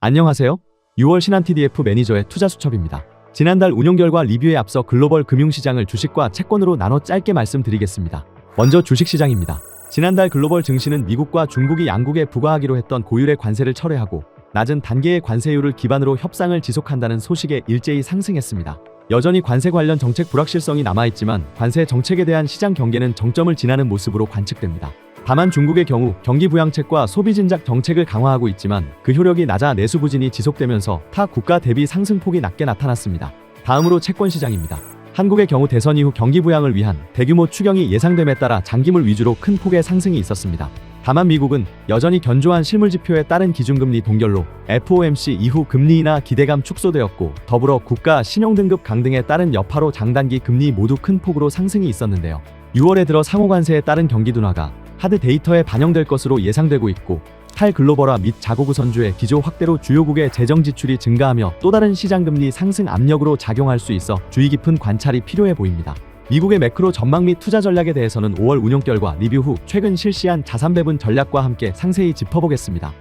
안녕하세요. 6월 신한 TDF 매니저의 투자 수첩입니다. 지난달 운용 결과 리뷰에 앞서 글로벌 금융시장을 주식과 채권으로 나눠 짧게 말씀드리겠습니다. 먼저 주식시장입니다. 지난달 글로벌 증시는 미국과 중국이 양국에 부과하기로 했던 고율의 관세를 철회하고 낮은 단계의 관세율을 기반으로 협상을 지속한다는 소식에 일제히 상승했습니다. 여전히 관세 관련 정책 불확실성이 남아있지만 관세 정책에 대한 시장 경계는 정점을 지나는 모습으로 관측됩니다. 다만 중국의 경우 경기 부양책과 소비 진작 정책을 강화하고 있지만 그 효력이 낮아 내수 부진이 지속되면서 타 국가 대비 상승폭이 낮게 나타났습니다. 다음으로 채권 시장입니다. 한국의 경우 대선 이후 경기 부양을 위한 대규모 추경이 예상됨에 따라 장기물 위주로 큰 폭의 상승이 있었습니다. 다만 미국은 여전히 견조한 실물 지표에 따른 기준금리 동결로 FOMC 이후 금리 인하 기대감 축소되었고 더불어 국가 신용등급 강등에 따른 여파로 장단기 금리 모두 큰 폭으로 상승이 있었는데요. 6월에 들어 상호관세에 따른 경기 둔화가 하드 데이터에 반영될 것으로 예상되고 있고 탈글로벌화 및 자국 우선주의 기조 확대로 주요국의 재정 지출이 증가하며 또 다른 시장금리 상승 압력으로 작용할 수 있어 주의 깊은 관찰이 필요해 보입니다. 미국의 매크로 전망 및 투자 전략에 대해서는 5월 운용 결과 리뷰 후 최근 실시한 자산 배분 전략과 함께 상세히 짚어보겠습니다.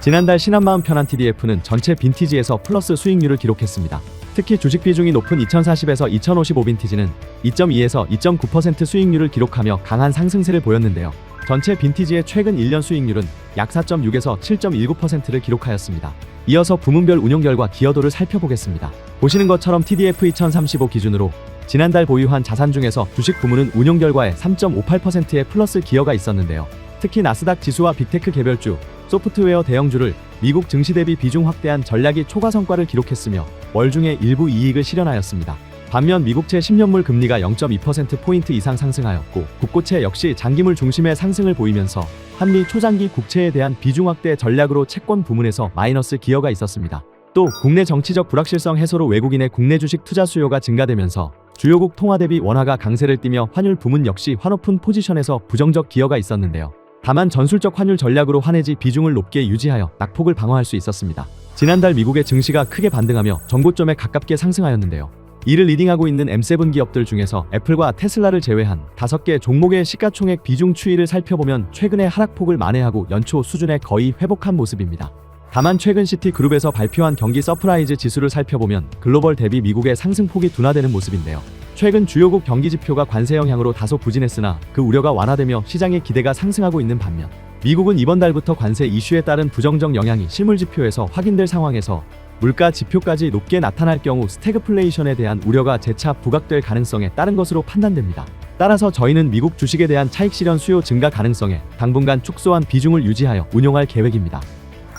지난달 신한마음 편안 TDF는 전체 빈티지에서 플러스 수익률을 기록했습니다. 특히 주식 비중이 높은 2040에서 2055 빈티지는 2.2에서 2.9% 수익률을 기록하며 강한 상승세를 보였는데요. 전체 빈티지의 최근 1년 수익률은 약 4.6에서 7.19%를 기록하였습니다. 이어서 부문별 운용 결과 기여도를 살펴보겠습니다. 보시는 것처럼 TDF 2035 기준으로 지난달 보유한 자산 중에서 주식 부문은 운용 결과에 3.58%의 플러스 기여가 있었는데요. 특히 나스닥 지수와 빅테크 개별주, 소프트웨어 대형주를 미국 증시 대비 비중 확대한 전략이 초과 성과를 기록했으며 월 중에 일부 이익을 실현하였습니다. 반면 미국채 10년물 금리가 0.2%포인트 이상 상승하였고 국고채 역시 장기물 중심의 상승을 보이면서 한미 초장기 국채에 대한 비중 확대 전략으로 채권 부문에서 마이너스 기여가 있었습니다. 또 국내 정치적 불확실성 해소로 외국인의 국내 주식 투자 수요가 증가되면서 주요국 통화 대비 원화가 강세를 띠며 환율 부문 역시 환오픈 포지션에서 부정적 기여가 있었는데요. 다만 전술적 환율 전략으로 환해지 비중을 높게 유지하여 낙폭을 방어할 수 있었습니다. 지난달 미국의 증시가 크게 반등하며 전고점에 가깝게 상승하였는데요. 이를 리딩하고 있는 M7 기업들 중에서 애플과 테슬라를 제외한 5개 종목의 시가총액 비중 추이를 살펴보면 최근의 하락폭을 만회하고 연초 수준에 거의 회복한 모습입니다. 다만 최근 시티그룹에서 발표한 경기 서프라이즈 지수를 살펴보면 글로벌 대비 미국의 상승폭이 둔화되는 모습인데요. 최근 주요국 경기 지표가 관세 영향으로 다소 부진했으나 그 우려가 완화되며 시장의 기대가 상승하고 있는 반면 미국은 이번 달부터 관세 이슈에 따른 부정적 영향이 실물 지표에서 확인될 상황에서 물가 지표까지 높게 나타날 경우 스태그플레이션에 대한 우려가 재차 부각될 가능성에 따른 것으로 판단됩니다. 따라서 저희는 미국 주식에 대한 차익 실현 수요 증가 가능성에 당분간 축소한 비중을 유지하여 운용할 계획입니다.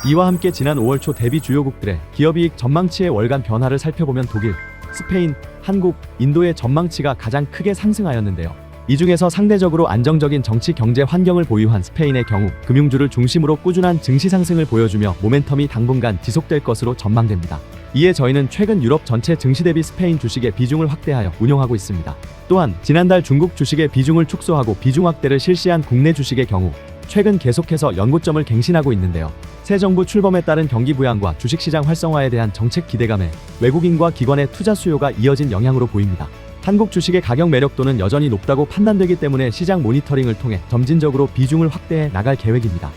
이와 함께 지난 5월 초 대비 주요국들의 기업이익 전망치의 월간 변화를 살펴보면 독일, 스페인, 한국, 인도의 전망치가 가장 크게 상승하였는데요. 이 중에서 상대적으로 안정적인 정치 경제 환경을 보유한 스페인의 경우 금융주를 중심으로 꾸준한 증시 상승을 보여주며 모멘텀이 당분간 지속될 것으로 전망됩니다. 이에 저희는 최근 유럽 전체 증시 대비 스페인 주식의 비중을 확대하여 운용하고 있습니다. 또한 지난달 중국 주식의 비중을 축소하고 비중 확대를 실시한 국내 주식의 경우 최근 계속해서 연고점을 갱신하고 있는데요. 새 정부 출범에 따른 경기 부양과 주식시장 활성화에 대한 정책 기대감에 외국인과 기관의 투자 수요가 이어진 영향으로 보입니다. 한국 주식의 가격 매력도는 여전히 높다고 판단되기 때문에 시장 모니터링을 통해 점진적으로 비중을 확대해 나갈 계획입니다.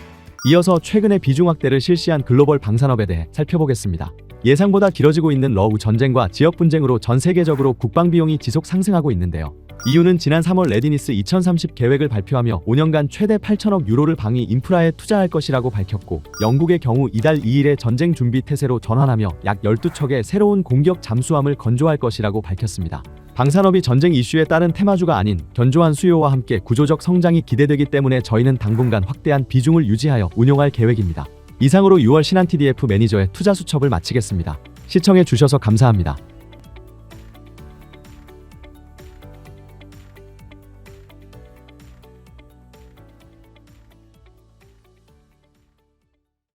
이어서 최근에 비중 확대를 실시한 글로벌 방산업에 대해 살펴보겠습니다. 예상보다 길어지고 있는 러우 전쟁과 지역 분쟁으로 전 세계적으로 국방 비용이 지속 상승하고 있는데요. 이유는 지난 3월 레디니스 2030 계획을 발표하며 5년간 최대 8천억 유로를 방위 인프라에 투자할 것이라고 밝혔고 영국의 경우 이달 2일에 전쟁 준비 태세로 전환하며 약 12척의 새로운 공격 잠수함을 건조할 것이라고 밝혔습니다. 방산업이 전쟁 이슈에 따른 테마주가 아닌 견조한 수요와 함께 구조적 성장이 기대되기 때문에 저희는 당분간 확대한 비중을 유지하여 운용할 계획입니다. 이상으로 6월 신한 TDF 매니저의 투자 수첩을 마치겠습니다. 시청해 주셔서 감사합니다.